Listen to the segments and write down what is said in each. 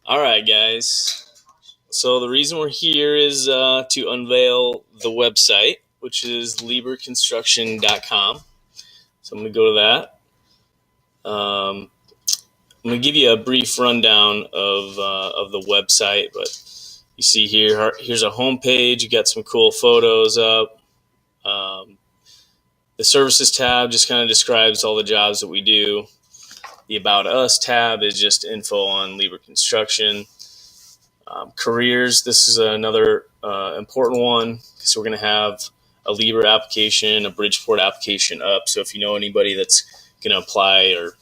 All right, guys. So the reason we're here is to unveil the website, which is lieberconstruction.com. So I'm going to go to that. I'm going to give you a brief rundown of the website, but you see here's a homepage. You got some cool photos up. Um, the services tab just kind of describes all the jobs that we do. The About Us tab is just info on Lieber Construction. Careers, this is another important one because we're going to have a Lieber application, a Bridgeport application up. So if you know anybody that's going to apply, or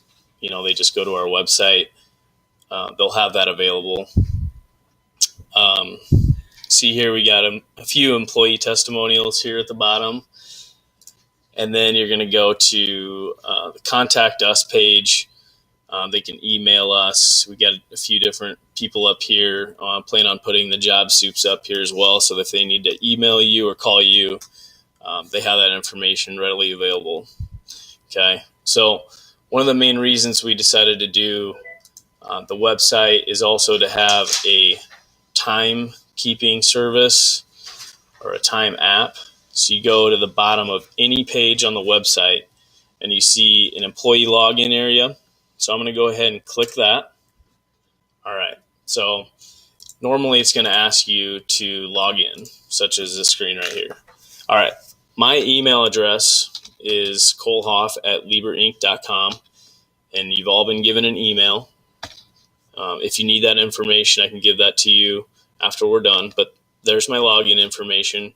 they just go to our website, they'll have that available. Um, See here, we got a few employee testimonials here at the bottom. And then you're going to go to the Contact Us page. They can email us. We got a few different people up here. Plan on putting the job soups up here as well, so that if they need to email you or call you, they have that information readily available. Okay, so one of the main reasons we decided to do the website is also to have a timekeeping service or a time app. So you go to the bottom of any page on the website and you see an employee login area. So I'm going to go ahead and click that. All right. So normally it's going to ask you to log in, such as this screen right here. All right. My email address is kohlhoff@lieberinc.com, and you've all been given an email. If you need that information, I can give that to you after we're done, but there's my login information.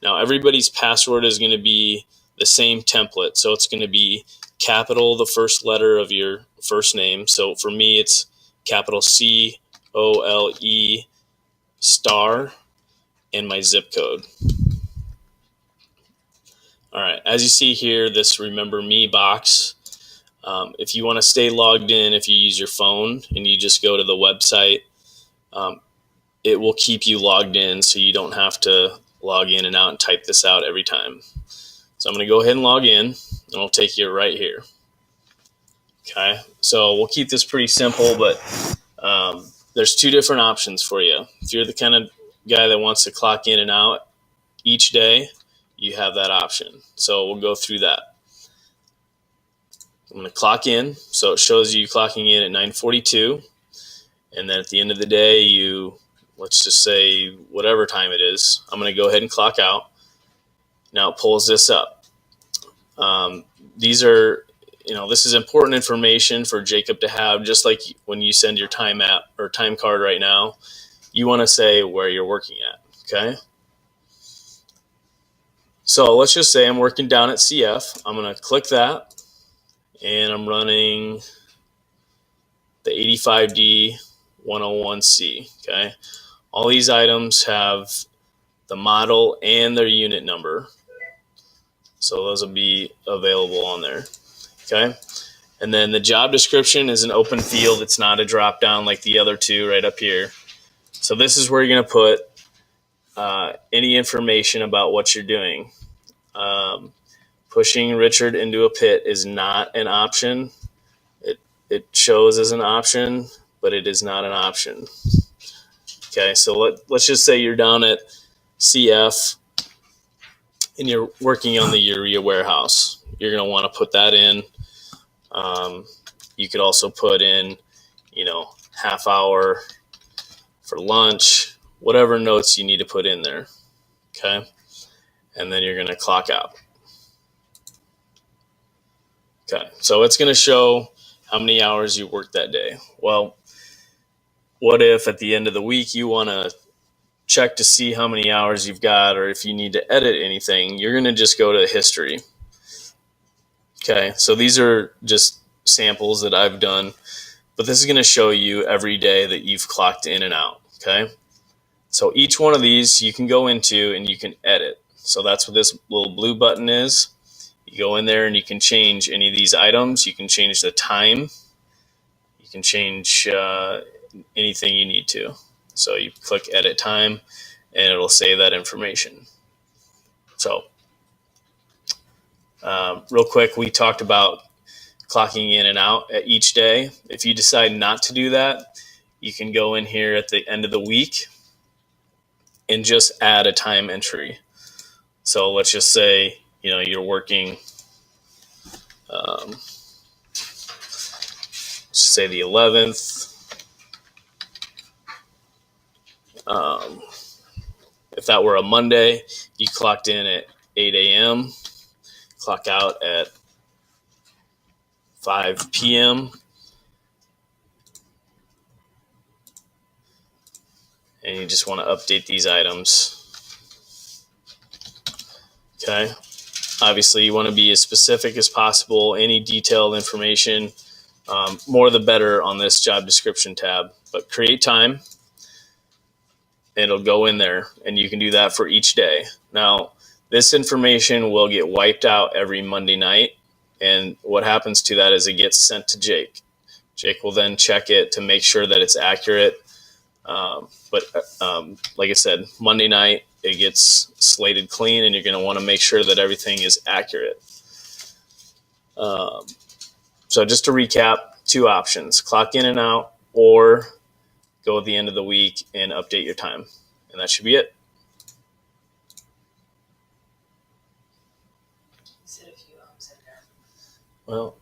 Now, everybody's password is going to be the same template. So it's going to be capital, the first letter of your first name. So for me, it's capital COLE star and my zip code. All right. As you see here, this Remember Me box. If you want to stay logged in, if you use your phone and you just go to the website, it will keep you logged in so you don't have to log in and out and type this out every time. So I'm going to go ahead and log in, and it'll take you right here. Okay, so we'll keep this pretty simple, but there's two different options for you. If you're the kind of guy that wants to clock in and out each day, you have that option. So we'll go through that. I'm going to clock in, so it shows you clocking in at 9:42, and then at the end of the day, let's just say whatever time it is, I'm going to go ahead and clock out. Now it pulls this up. These are, this is important information for Jacob to have, just like when you send your time app or time card right now, you want to say where you're working at, okay? So let's just say I'm working down at CF. I'm going to click that, and I'm running the 85D 101C, okay? All these items have the model and their unit number. So those will be available on there. Okay. And then the job description is an open field. It's not a drop down like the other two right up here. So this is where you're going to put any information about what you're doing. Pushing Richard into a pit is not an option. It shows as an option, but it is not an option. Okay. So let's just say you're down at CF and you're working on the urea warehouse. You're going to want to put that in. You could also put in, half hour for lunch, whatever notes you need to put in there. Okay. And then you're going to clock out. Okay. So it's going to show how many hours you worked that day. Well, what if at the end of the week you want to check to see how many hours you've got, or if you need to edit anything? You're going to just go to history. Okay. So these are just samples that I've done, but this is going to show you every day that you've clocked in and out. Okay. So each one of these you can go into and you can edit. So that's what this little blue button is. You go in there and you can change any of these items. You can change the time. You can change anything you need to. So you click edit time and it'll save that information. So real quick, we talked about clocking in and out at each day. If you decide not to do that, you can go in here at the end of the week and just add a time entry. So let's just say, you're working, say the 11th. If that were a Monday, you clocked in at 8 a.m., clock out at 5 p.m., and you just want to update these items. Okay. Obviously, you want to be as specific as possible. Any detailed information, more the better on this job description tab. But create time, and it'll go in there, and you can do that for each day. Now, this information will get wiped out every Monday night, and what happens to that is it gets sent to Jake. Jake will then check it to make sure that it's accurate. But like I said, Monday night, it gets slated clean, and you're going to want to make sure that everything is accurate. So just to recap, 2 options: clock in and out, or go at the end of the week and update your time. And that should be it. Well,